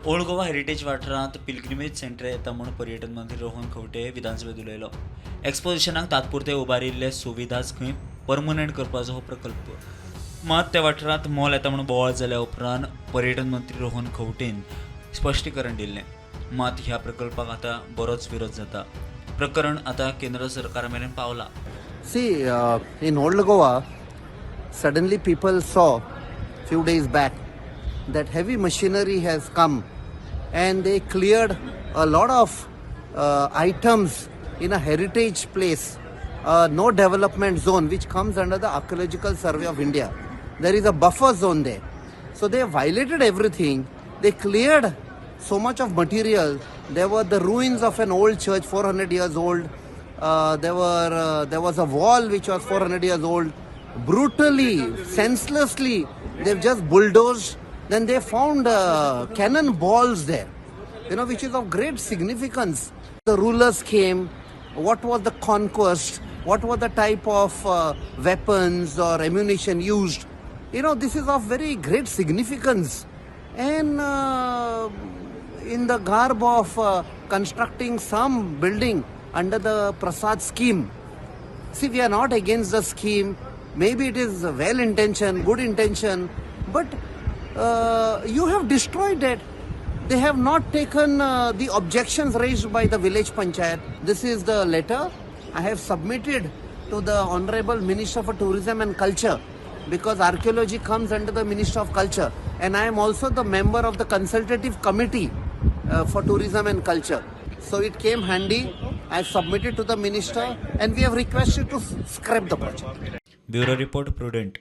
Old Goa heritage वाठारांत pilgrimage centre येता म्हूण पर्यटन मंत्री रोहन खंवटे विधानसभेत उलयलो. एक्सपोजिशनाक तात्पुरते उबारिल्ले सुविधाच खंय परमनंट करपाचो हो प्रकल्प. मात त्या वाठारांत मॉल येता म्हूण बोवाळ जाल्या उपरांत पर्यटन मंत्री रोहन खंवटेन स्पश्टीकरण दिल्लें. मात ह्या प्रकल्पाक आतां बरोच विरोध जाता. प्रकरण आतां केंद्र सरकारा मेरेन पावलां. See, in Old Goa, suddenly people saw few days back that heavy machinery has come and they cleared a lot of items in a heritage place, no development zone which comes under the Archaeological Survey of India. There is a buffer zone there. So they violated everything. They cleared so much of material. There were the ruins of an old church, 400 years old. There was a wall which was 400 years old. Brutally, senselessly, they've just bulldozed. Then they found cannon balls there, which is of great significance. The rulers came. What was the conquest? What was the type of weapons or ammunition used? This is of very great significance. And in the garb of constructing some building under the PRASHAD scheme. See, we are not against the scheme. Maybe it is well intention, good intention, but you have destroyed it. They have not taken the objections raised by the village panchayat. This is the letter I have submitted to the Honorable Minister for Tourism and Culture, because archaeology comes under the Minister of Culture, and I am also the member of the Consultative Committee for Tourism and Culture. So it came handy. I submitted to the minister and we have requested to scrap the project. Bureau Report, Prudent.